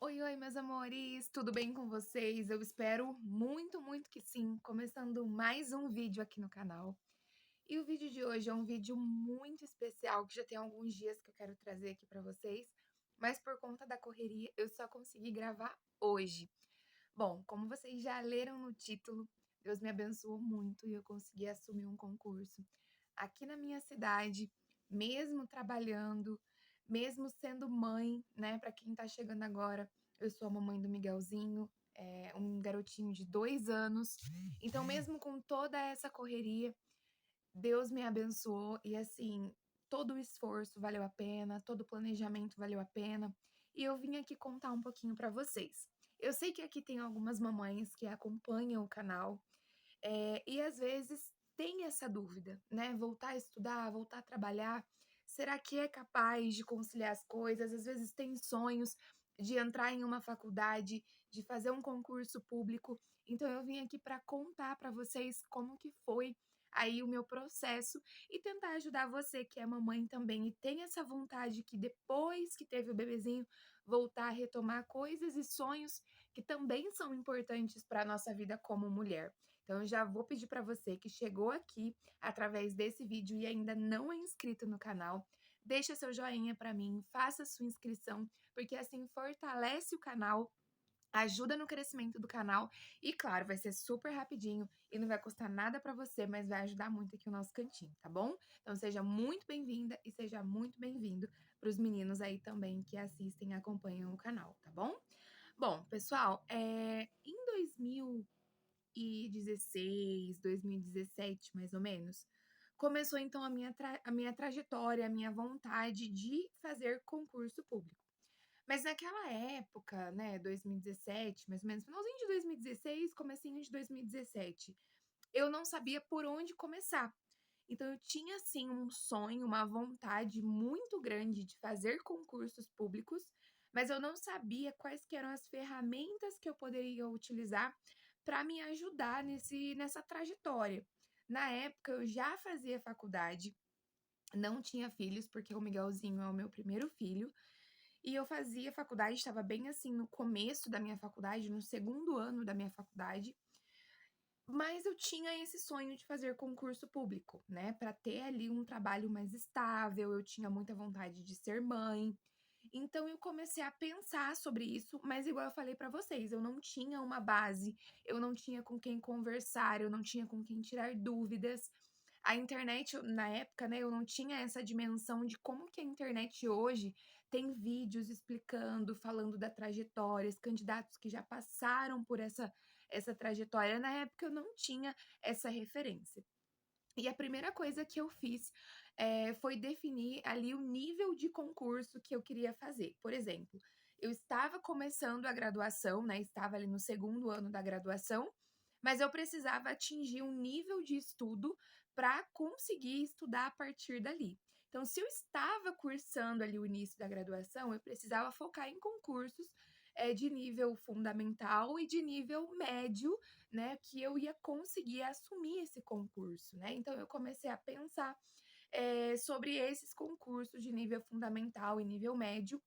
Oi, oi, meus amores, tudo bem com vocês? Eu espero muito, muito que sim. Começando mais um vídeo aqui no canal. E o vídeo de hoje é um vídeo muito especial que já tem alguns dias que eu quero trazer aqui para vocês, mas por conta da correria eu só consegui gravar hoje. Bom, como vocês já leram no título, Deus me abençoou muito e eu consegui assumir um concurso aqui na minha cidade, mesmo trabalhando, mesmo sendo mãe, né? Para quem tá chegando agora, eu sou a mamãe do Miguelzinho, um garotinho de 2 anos. Então, mesmo com toda essa correria, Deus me abençoou e assim, todo o esforço valeu a pena, todo o planejamento valeu a pena. E eu vim aqui contar um pouquinho para vocês. Eu sei que aqui tem algumas mamães que acompanham o canal, e às vezes tem essa dúvida, né? Voltar a estudar, voltar a trabalhar, será que é capaz de conciliar as coisas? Às vezes tem sonhos de entrar em uma faculdade, de fazer um concurso público. Então eu vim aqui para contar para vocês como que foi aí o meu processo e tentar ajudar você que é mamãe também e tem essa vontade que depois que teve o bebezinho voltar a retomar coisas e sonhos que também são importantes para a nossa vida como mulher. Então eu já vou pedir para você que chegou aqui através desse vídeo e ainda não é inscrito no canal, deixa seu joinha para mim, faça sua inscrição, porque assim fortalece o canal, ajuda no crescimento do canal e, claro, vai ser super rapidinho e não vai custar nada para você, mas vai ajudar muito aqui o nosso cantinho, tá bom? Então seja muito bem-vinda e seja muito bem-vindo para os meninos aí também que assistem e acompanham o canal, tá bom? Bom, pessoal, em 2016, 2017, mais ou menos, começou então a minha trajetória, a minha vontade de fazer concurso público. Mas naquela época, né, 2017, mais ou menos, finalzinho de 2016, comecinho de 2017, eu não sabia por onde começar. Então eu tinha assim um sonho, uma vontade muito grande de fazer concursos públicos, mas eu não sabia quais que eram as ferramentas que eu poderia utilizar para me ajudar nessa trajetória. Na época eu já fazia faculdade, não tinha filhos, porque o Miguelzinho é o meu primeiro filho, e eu fazia faculdade, estava bem assim no começo da minha faculdade, no segundo ano da minha faculdade, mas eu tinha esse sonho de fazer concurso público, né, para ter ali um trabalho mais estável, eu tinha muita vontade de ser mãe. Então eu comecei a pensar sobre isso, mas igual eu falei para vocês, eu não tinha uma base, eu não tinha com quem conversar, eu não tinha com quem tirar dúvidas. A internet, na época, né, eu não tinha essa dimensão de como que a internet hoje tem vídeos explicando, falando da trajetória, os candidatos que já passaram por essa trajetória. Na época eu não tinha essa referência. E a primeira coisa que eu fiz, foi definir ali o nível de concurso que eu queria fazer. Por exemplo, eu estava começando a graduação, né, estava ali no segundo ano da graduação, mas eu precisava atingir um nível de estudo para conseguir estudar a partir dali. Então, se eu estava cursando ali o início da graduação, eu precisava focar em concursos, de nível fundamental e de nível médio, né, que eu ia conseguir assumir esse concurso, né. Então eu comecei a pensar, sobre esses concursos de nível fundamental e nível médio,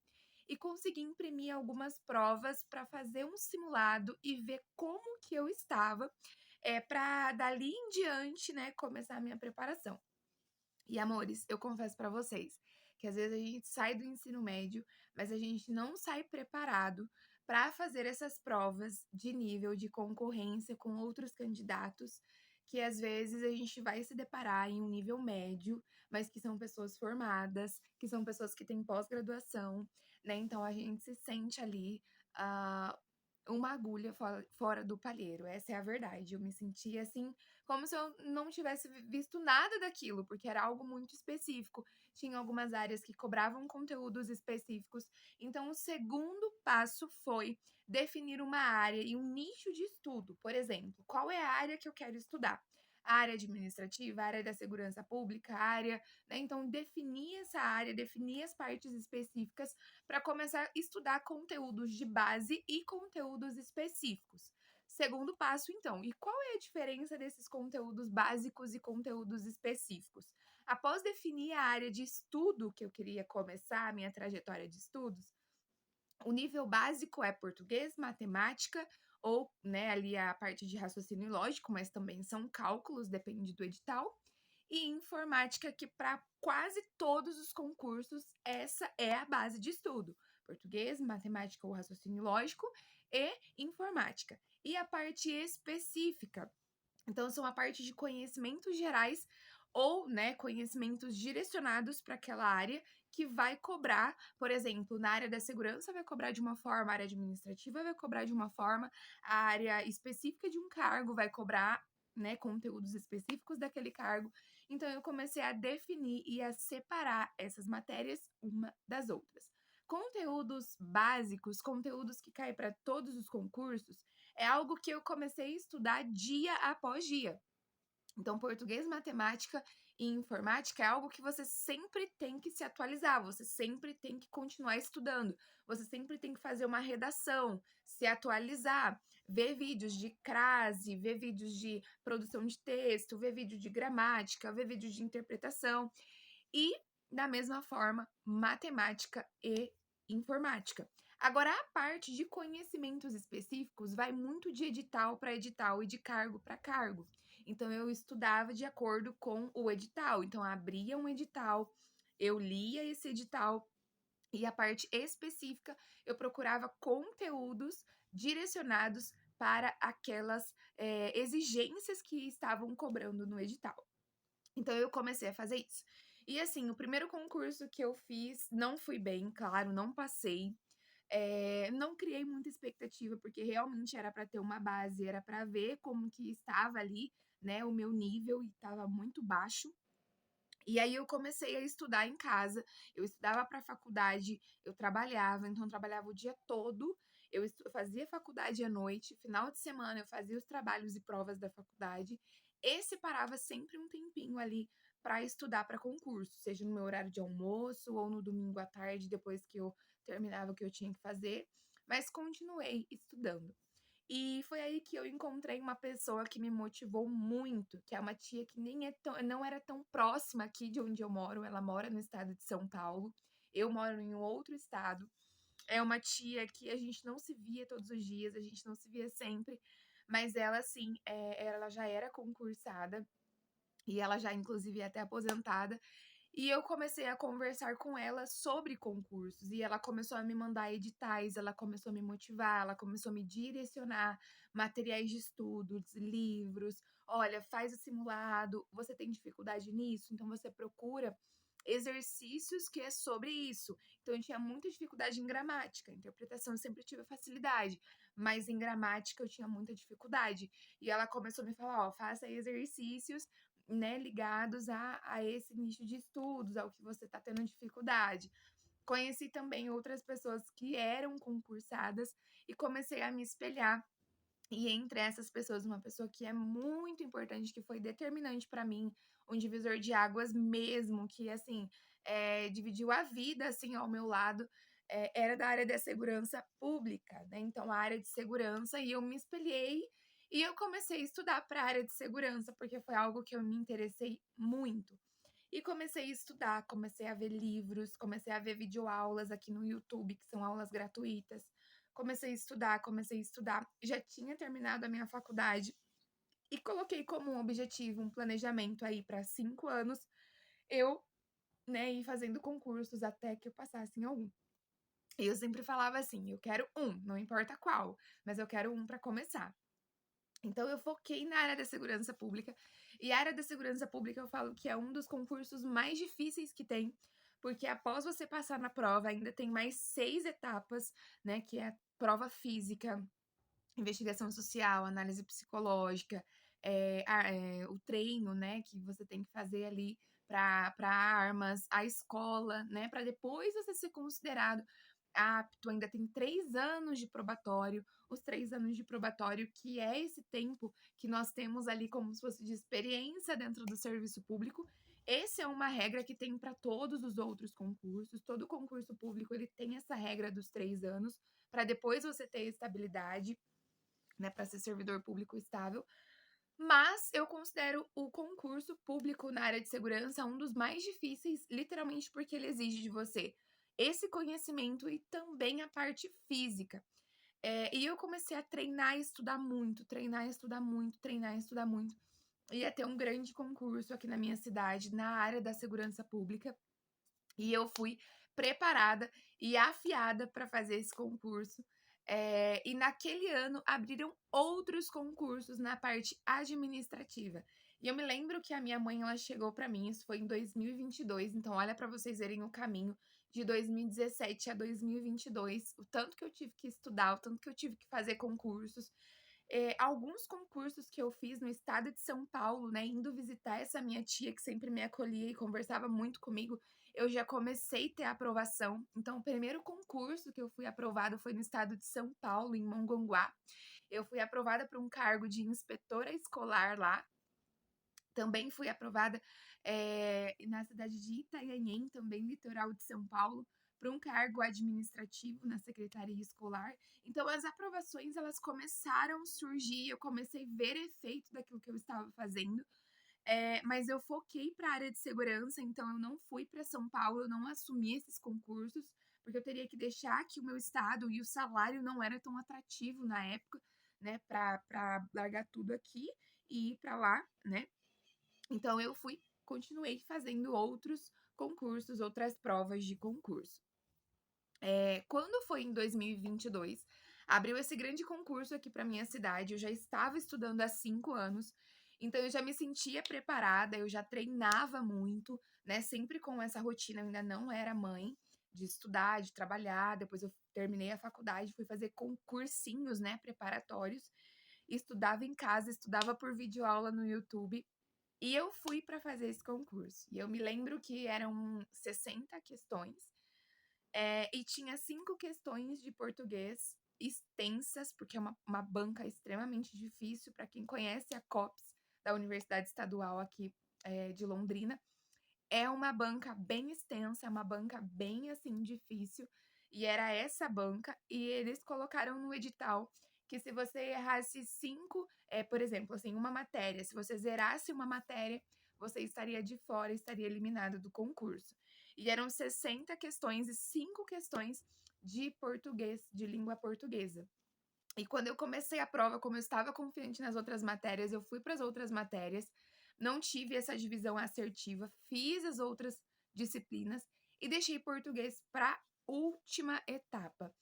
e consegui imprimir algumas provas para fazer um simulado e ver como que eu estava, pra dali em diante, né, começar a minha preparação. E amores, eu confesso pra vocês, que às vezes a gente sai do ensino médio, mas a gente não sai preparado para fazer essas provas de nível de concorrência com outros candidatos, que às vezes a gente vai se deparar em um nível médio, mas que são pessoas formadas, que são pessoas que têm pós-graduação, né, então a gente se sente ali, ah, uma agulha fora do palheiro, essa é a verdade. Eu me sentia assim, como se eu não tivesse visto nada daquilo, porque era algo muito específico. Tinha algumas áreas que cobravam conteúdos específicos. Então, o segundo passo foi definir uma área e um nicho de estudo. Por exemplo, qual é a área que eu quero estudar? A área administrativa, a área da segurança pública, a área, né? Então, definir essa área, definir as partes específicas para começar a estudar conteúdos de base e conteúdos específicos. Segundo passo, então, e qual é a diferença desses conteúdos básicos e conteúdos específicos? Após definir a área de estudo que eu queria começar, a minha trajetória de estudos, O nível básico é português, matemática ou, né, ali a parte de raciocínio lógico, mas também são cálculos, depende do edital. E informática, que para quase todos os concursos, essa é a base de estudo. Português, matemática ou raciocínio lógico e informática. E a parte específica, então são a parte de conhecimentos gerais ou, né, conhecimentos direcionados para aquela área que vai cobrar, por exemplo, na área da segurança vai cobrar de uma forma, a área administrativa vai cobrar de uma forma, a área específica de um cargo vai cobrar, né, conteúdos específicos daquele cargo. Então eu comecei a definir e a separar essas matérias uma das outras. Conteúdos básicos, conteúdos que caem para todos os concursos, é algo que eu comecei a estudar dia após dia. Então, português, matemática e informática é algo que você sempre tem que se atualizar, você sempre tem que continuar estudando, você sempre tem que fazer uma redação, se atualizar, ver vídeos de crase, ver vídeos de produção de texto, ver vídeo de gramática, ver vídeo de interpretação e, da mesma forma, matemática e informática. Agora, a parte de conhecimentos específicos vai muito de edital para edital e de cargo para cargo. Então, eu estudava de acordo com o edital. Então, abria um edital, eu lia esse edital e a parte específica eu procurava conteúdos direcionados para aquelas exigências que estavam cobrando no edital. Então, eu comecei a fazer isso. E assim, o primeiro concurso que eu fiz, não fui bem, claro, não passei. Não criei muita expectativa, porque realmente era para ter uma base, era para ver como que estava ali, né, o meu nível e estava muito baixo. E aí eu comecei a estudar em casa, eu estudava para faculdade, eu trabalhava, então eu trabalhava o dia todo, eu fazia faculdade à noite, final de semana eu fazia os trabalhos e provas da faculdade, e separava sempre um tempinho ali para estudar para concurso, seja no meu horário de almoço ou no domingo à tarde, depois que eu terminava o que eu tinha que fazer, mas continuei estudando. E foi aí que eu encontrei uma pessoa que me motivou muito, que é uma tia que nem é tão, não era tão próxima aqui de onde eu moro. Ela mora no estado de São Paulo, eu moro em um outro estado. É uma tia que a gente não se via todos os dias, a gente não se via sempre, mas ela, assim, ela já era concursada e ela já, inclusive, é até aposentada. E eu comecei a conversar com ela sobre concursos, e ela começou a me mandar editais, ela começou a me motivar, ela começou a me direcionar materiais de estudos, livros. Olha, faz o simulado, você tem dificuldade nisso, então você procura exercícios que é sobre isso. Então eu tinha muita dificuldade em gramática, interpretação eu sempre tive facilidade, mas em gramática eu tinha muita dificuldade. E ela começou a me falar, ó, faça exercícios, né, ligados a esse nicho de estudos, ao que você está tendo dificuldade. Conheci também outras pessoas que eram concursadas e comecei a me espelhar. E entre essas pessoas, uma pessoa que é muito importante, que foi determinante para mim, um divisor de águas mesmo, que assim, dividiu a vida assim ao meu lado, era da área da segurança pública, né? Então, a área de segurança, e eu me espelhei e eu comecei a estudar para a área de segurança, porque foi algo que eu me interessei muito. E comecei a estudar, comecei a ver livros, comecei a ver videoaulas aqui no YouTube, que são aulas gratuitas. Comecei a estudar, comecei a estudar. Já tinha terminado a minha faculdade e coloquei como um objetivo, um planejamento aí para 5 anos, eu, né, ir fazendo concursos até que eu passasse em algum. E eu sempre falava assim: eu quero um, não importa qual, mas eu quero um para começar. Então eu foquei na área da segurança pública. E a área da segurança pública eu falo que é um dos concursos mais difíceis que tem, porque após você passar na prova, ainda tem mais 6 etapas, né? Que é prova física, investigação social, análise psicológica, o treino, né? Que você tem que fazer ali para armas, a escola, né? Para depois você ser considerado apto, ainda tem 3 anos de probatório, os 3 anos de probatório, que é esse tempo que nós temos ali como se fosse de experiência dentro do serviço público. Essa é uma regra que tem para todos os outros concursos, todo concurso público ele tem essa regra dos 3 anos, para depois você ter estabilidade, né, para ser servidor público estável. Mas eu considero o concurso público na área de segurança um dos mais difíceis, literalmente porque ele exige de você esse conhecimento e também a parte física. E eu comecei a treinar e estudar muito, treinar e estudar muito, treinar e estudar muito. Ia ter um grande concurso aqui na minha cidade, na área da segurança pública, e eu fui preparada e afiada para fazer esse concurso. E naquele ano abriram outros concursos na parte administrativa. E eu me lembro que a minha mãe ela chegou para mim, isso foi em 2022, então olha para vocês verem o caminho de 2017 a 2022, o tanto que eu tive que estudar, o tanto que eu tive que fazer concursos. Alguns concursos que eu fiz no estado de São Paulo, né, indo visitar essa minha tia que sempre me acolhia e conversava muito comigo, eu já comecei a ter aprovação. Então, o primeiro concurso que eu fui aprovada foi no estado de São Paulo, em Mongaguá. Eu fui aprovada para um cargo de inspetora escolar lá. Também fui aprovada na cidade de Itanhaém, também litoral de São Paulo, para um cargo administrativo na secretaria escolar. Então, as aprovações elas começaram a surgir, eu comecei a ver efeito daquilo que eu estava fazendo. Mas eu foquei para a área de segurança, então eu não fui para São Paulo, eu não assumi esses concursos, porque eu teria que deixar que o meu estado e o salário não era tão atrativo na época, né, para largar tudo aqui e ir para lá, né? Então eu continuei fazendo outros concursos, outras provas de concurso. Quando foi em 2022, abriu esse grande concurso aqui para minha cidade. Eu já estava estudando há 5 anos, então eu já me sentia preparada, eu já treinava muito, né? Sempre com essa rotina, eu ainda não era mãe de estudar, de trabalhar. Depois eu terminei a faculdade, fui fazer concursinhos, né, preparatórios. Estudava em casa, estudava por videoaula no YouTube. E eu fui para fazer esse concurso. E eu me lembro que eram 60 questões, e tinha 5 questões de português extensas, porque é uma banca extremamente difícil. Para quem conhece a COPS, da Universidade Estadual aqui de Londrina, é uma banca bem extensa, é uma banca bem assim difícil. E era essa banca, e eles colocaram no edital que se você errasse 5, por exemplo, assim, uma matéria, se você zerasse uma matéria, você estaria de fora, estaria eliminado do concurso. E eram 60 questões e 5 questões de português, de língua portuguesa. E quando eu comecei a prova, como eu estava confiante nas outras matérias, eu fui para as outras matérias, não tive essa divisão assertiva, fiz as outras disciplinas e deixei português para última etapa,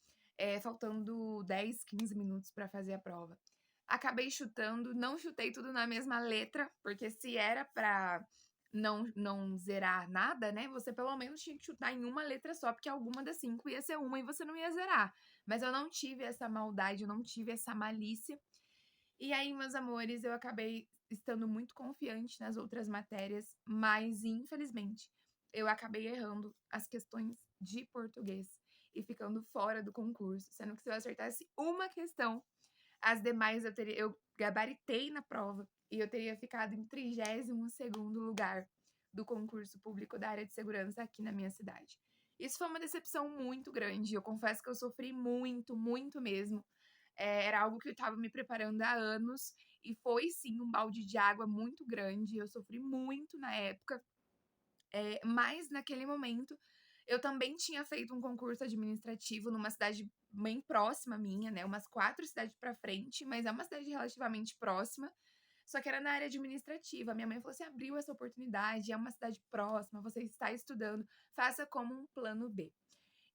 faltando 10, 15 minutos para fazer a prova. Acabei chutando, não chutei tudo na mesma letra, porque se era para não zerar nada, né? Você pelo menos tinha que chutar em uma letra só, porque alguma das 5 ia ser uma e você não ia zerar. Mas eu não tive essa maldade, eu não tive essa malícia. E aí, meus amores, eu acabei estando muito confiante nas outras matérias, mas infelizmente eu acabei errando as questões de português e ficando fora do concurso, sendo que se eu acertasse uma questão, as demais eu gabaritei na prova e eu teria ficado em 32º lugar do concurso público da área de segurança aqui na minha cidade. Isso foi uma decepção muito grande, eu confesso que eu sofri muito, muito mesmo. Era algo que eu estava me preparando há anos e foi sim um balde de água muito grande, eu sofri muito na época. Mas naquele momento eu também tinha feito um concurso administrativo numa cidade bem próxima minha, né? Umas 4 cidades para frente, mas é uma cidade relativamente próxima. Só que era na área administrativa. Minha mãe falou assim: abriu essa oportunidade, é uma cidade próxima, você está estudando, faça como um plano B.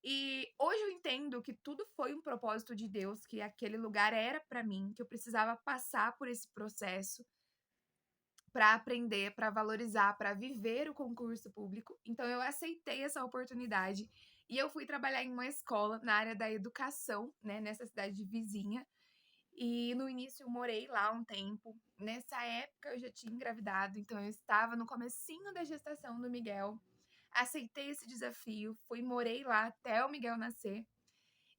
E hoje eu entendo que tudo foi um propósito de Deus, que aquele lugar era para mim, que eu precisava passar por esse processo para aprender, para valorizar, para viver o concurso público. Então eu aceitei essa oportunidade e eu fui trabalhar em uma escola na área da educação, né, nessa cidade vizinha. E no início eu morei lá um tempo. Nessa época eu já tinha engravidado, então eu estava no comecinho da gestação do Miguel. Aceitei esse desafio, morei lá até o Miguel nascer.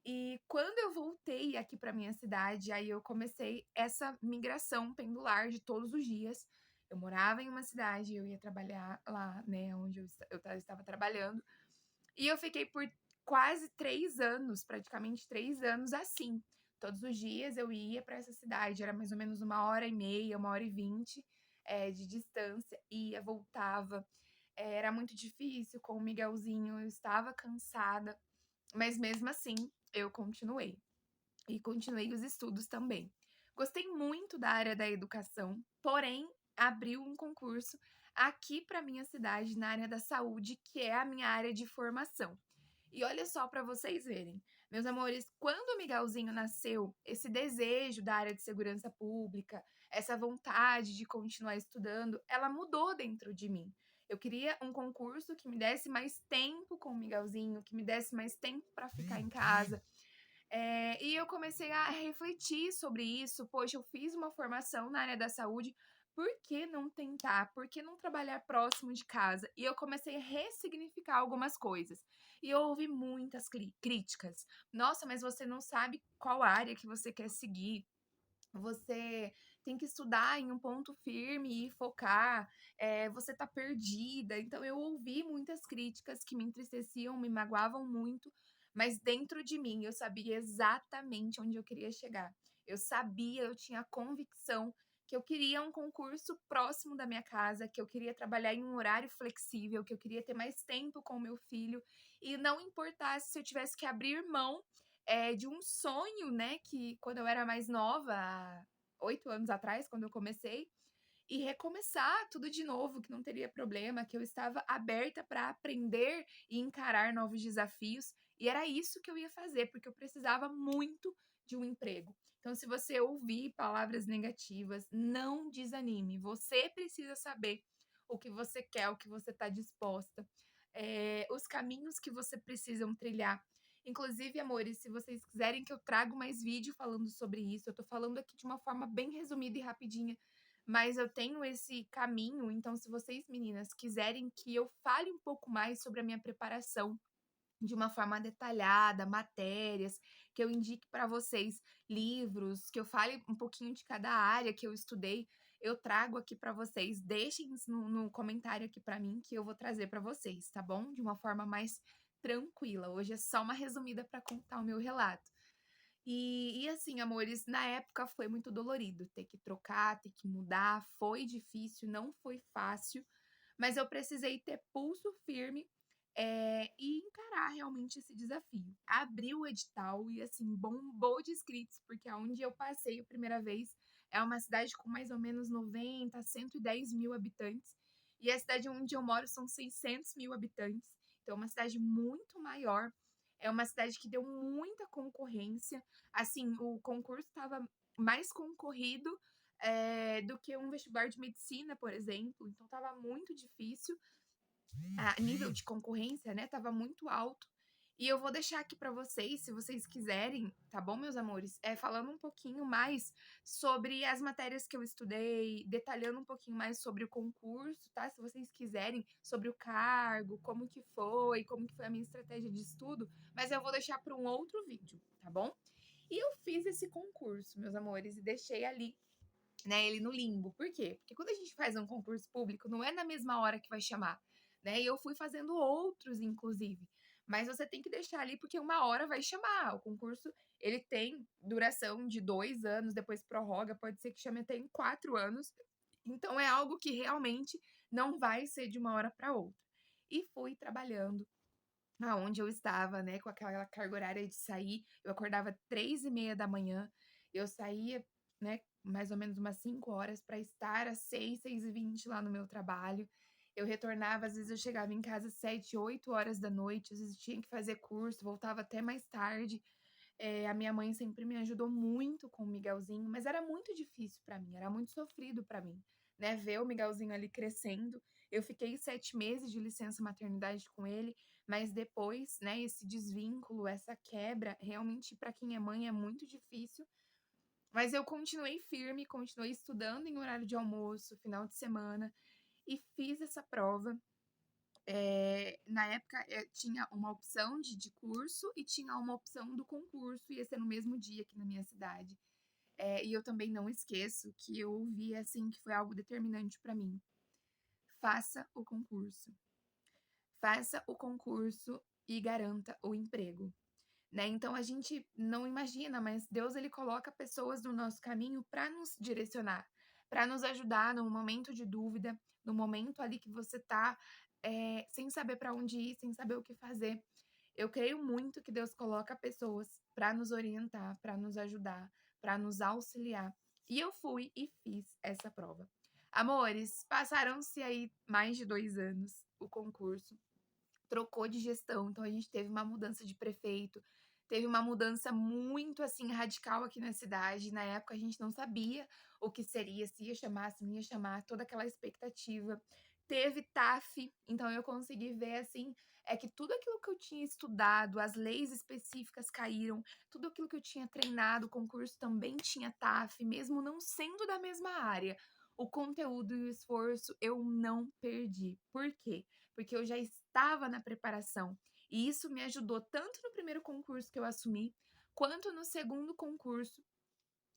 E quando eu voltei aqui para minha cidade, aí eu comecei essa migração pendular de todos os dias. Eu morava em uma cidade, eu ia trabalhar lá, né, onde eu estava trabalhando. E eu fiquei por quase 3 anos, praticamente 3 anos assim. Todos os dias eu ia para essa cidade, era mais ou menos 1h30, 1h20, de distância, ia, voltava. era muito difícil com o Miguelzinho, eu estava cansada, mas mesmo assim eu continuei. E continuei os estudos também. Gostei muito da área da educação, porém abriu um concurso aqui para minha cidade, na área da saúde, que é a minha área de formação. E olha só para vocês verem, meus amores, quando o Miguelzinho nasceu, esse desejo da área de segurança pública, essa vontade de continuar estudando, ela mudou dentro de mim. Eu queria um concurso que me desse mais tempo com o Miguelzinho, que me desse mais tempo para ficar em casa. E eu comecei a refletir sobre isso. Poxa, eu fiz uma formação na área da saúde, por que não tentar? Por que não trabalhar próximo de casa? E eu comecei a ressignificar algumas coisas. E eu ouvi muitas críticas. Nossa, mas você não sabe qual área que você quer seguir. Você tem que estudar em um ponto firme e focar. Você tá perdida. Então eu ouvi muitas críticas que me entristeciam, me magoavam muito, mas dentro de mim eu sabia exatamente onde eu queria chegar. Eu sabia, eu tinha a convicção que eu queria um concurso próximo da minha casa, que eu queria trabalhar em um horário flexível, que eu queria ter mais tempo com o meu filho, e não importasse se eu tivesse que abrir mão de um sonho, né, que quando eu era mais nova, há 8 anos atrás, quando eu comecei, e recomeçar tudo de novo, que não teria problema, que eu estava aberta para aprender e encarar novos desafios, e era isso que eu ia fazer, porque eu precisava muito de um emprego. Então, se você ouvir palavras negativas, não desanime. Você precisa saber o que você quer, o que você está disposta, os caminhos que você precisam trilhar. Inclusive, amores, se vocês quiserem que eu traga mais vídeo falando sobre isso, eu tô falando aqui de uma forma bem resumida e rapidinha, mas eu tenho esse caminho, então se vocês meninas quiserem que eu fale um pouco mais sobre a minha preparação de uma forma detalhada, matérias, que eu indique para vocês livros, que eu fale um pouquinho de cada área que eu estudei, eu trago aqui para vocês. Deixem no comentário aqui para mim que eu vou trazer para vocês, tá bom? De uma forma mais tranquila. Hoje é só uma resumida para contar o meu relato. E assim, amores, na época foi muito dolorido ter que trocar, ter que mudar, foi difícil, não foi fácil, mas eu precisei ter pulso firme, e encarar realmente esse desafio. Abri o edital e, assim, bombou de inscritos, porque aonde eu passei a primeira vez é uma cidade com mais ou menos 90, 110 mil habitantes, e a cidade onde eu moro são 600 mil habitantes, então é uma cidade muito maior, é uma cidade que deu muita concorrência, assim, o concurso estava mais concorrido, do que um vestibular de medicina, por exemplo, então estava muito difícil, a nível de concorrência, né, estava muito alto. E eu vou deixar aqui para vocês, se vocês quiserem, tá bom, meus amores? Falando um pouquinho mais sobre as matérias que eu estudei, detalhando um pouquinho mais sobre o concurso, tá? Se vocês quiserem, sobre o cargo, como que foi a minha estratégia de estudo, mas eu vou deixar para um outro vídeo, tá bom? E eu fiz esse concurso, meus amores, e deixei ali, né, ele no limbo. Por quê? Porque quando a gente faz um concurso público, não é na mesma hora que vai chamar, né? E eu fui fazendo outros, inclusive. Mas você tem que deixar ali porque uma hora vai chamar. O concurso, ele tem duração de 2 anos, depois prorroga, pode ser que chame até em 4 anos. Então é algo que realmente não vai ser de uma hora para outra. E fui trabalhando aonde eu estava, né, com aquela carga horária de sair. Eu acordava 3h30 da manhã, eu saía, né, mais ou menos umas 5 horas para estar às 6, 6h20 lá no meu trabalho. Eu retornava, às vezes eu chegava em casa às 7, 8 horas da noite, às vezes tinha que fazer curso, voltava até mais tarde. A minha mãe sempre me ajudou muito com o Miguelzinho, mas era muito difícil para mim, era muito sofrido para mim, né, ver o Miguelzinho ali crescendo. Eu fiquei 7 meses de licença maternidade com ele, mas depois, né, esse desvínculo, essa quebra, realmente para quem é mãe é muito difícil. Mas eu continuei firme, continuei estudando em horário de almoço, final de semana, e fiz essa prova. Na época, tinha uma opção de curso e tinha uma opção do concurso, ia ser no mesmo dia aqui na minha cidade. E eu também não esqueço que eu ouvi, assim, que foi algo determinante para mim. Faça o concurso. Faça o concurso e garanta o emprego, né? Então a gente não imagina, mas Deus ele coloca pessoas no nosso caminho para nos direcionar, para nos ajudar no momento de dúvida, no momento ali que você tá sem saber para onde ir, sem saber o que fazer. Eu creio muito que Deus coloca pessoas para nos orientar, para nos ajudar, para nos auxiliar. E eu fui e fiz essa prova. Amores, passaram-se aí mais de 2 anos o concurso, trocou de gestão, então a gente teve uma mudança de prefeito, teve uma mudança muito, assim, radical aqui na cidade. Na época a gente não sabia o que seria, se ia chamar, se não ia chamar, toda aquela expectativa. Teve TAF, então eu consegui ver, assim, que tudo aquilo que eu tinha estudado, as leis específicas caíram, tudo aquilo que eu tinha treinado, o concurso também tinha TAF, mesmo não sendo da mesma área. O conteúdo e o esforço eu não perdi. Por quê? Porque eu já estava na preparação. E isso me ajudou tanto no primeiro concurso que eu assumi, quanto no segundo concurso,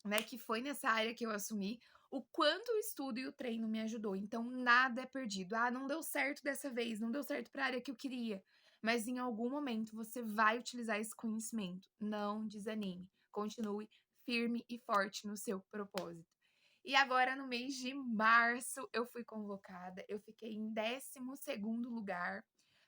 né, que foi nessa área que eu assumi, o quanto o estudo e o treino me ajudou. Então, nada é perdido. Ah, não deu certo dessa vez, não deu certo para a área que eu queria. Mas em algum momento você vai utilizar esse conhecimento. Não desanime. Continue firme e forte no seu propósito. E agora, no mês de março, eu fui convocada. Eu fiquei em 12º lugar.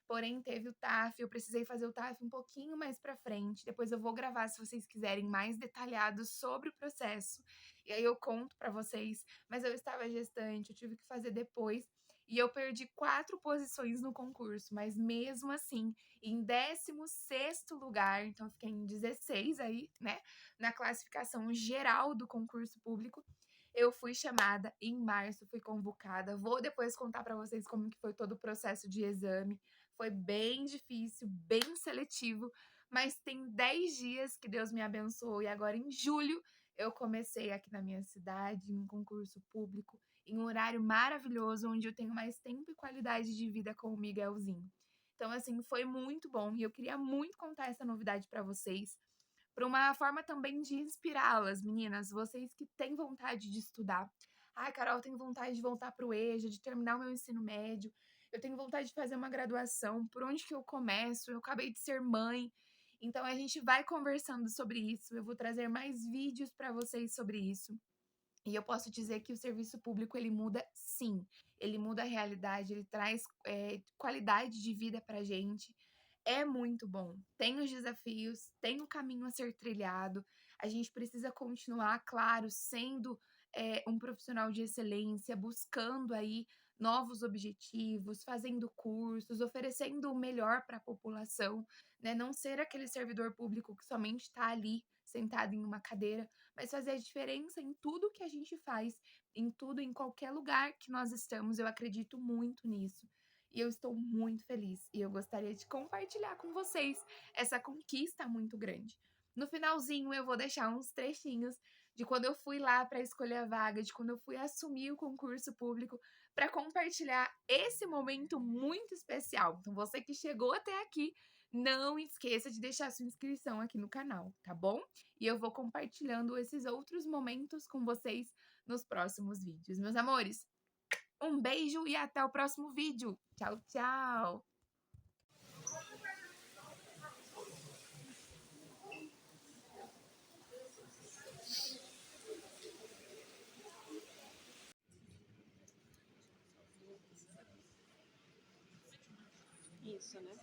Porém, teve o TAF. Eu precisei fazer o TAF um pouquinho mais pra frente. Depois eu vou gravar, se vocês quiserem, mais detalhados sobre o processo. E aí eu conto pra vocês. Mas eu estava gestante, eu tive que fazer depois. E eu perdi 4 posições no concurso. Mas mesmo assim, em 16º lugar, então eu fiquei em 16 aí, né? Na classificação geral do concurso público. Eu fui chamada em março, fui convocada. Vou depois contar para vocês como que foi todo o processo de exame. Foi bem difícil, bem seletivo, mas tem 10 dias que Deus me abençoou e agora em julho eu comecei aqui na minha cidade, em um concurso público, em um horário maravilhoso, onde eu tenho mais tempo e qualidade de vida com o Miguelzinho. Então, assim, foi muito bom e eu queria muito contar essa novidade para vocês para uma forma também de inspirá-las, meninas, vocês que têm vontade de estudar. Ai, Carol, eu tenho vontade de voltar para o EJA, de terminar o meu ensino médio, eu tenho vontade de fazer uma graduação, por onde que eu começo? Eu acabei de ser mãe. Então a gente vai conversando sobre isso, eu vou trazer mais vídeos para vocês sobre isso. E eu posso dizer que o serviço público ele muda sim, ele muda a realidade, ele traz qualidade de vida para gente. É muito bom. Tem os desafios, tem o caminho a ser trilhado. A gente precisa continuar, claro, sendo um profissional de excelência, buscando aí novos objetivos, fazendo cursos, oferecendo o melhor para a população, né? Não ser aquele servidor público que somente está ali sentado em uma cadeira, mas fazer a diferença em tudo que a gente faz, em tudo, em qualquer lugar que nós estamos. Eu acredito muito nisso. E eu estou muito feliz e eu gostaria de compartilhar com vocês essa conquista muito grande. No finalzinho, eu vou deixar uns trechinhos de quando eu fui lá para escolher a vaga, de quando eu fui assumir o concurso público, para compartilhar esse momento muito especial. Então, você que chegou até aqui, não esqueça de deixar sua inscrição aqui no canal, tá bom? E eu vou compartilhando esses outros momentos com vocês nos próximos vídeos. Meus amores, um beijo e até o próximo vídeo. Tchau, tchau! Isso, né?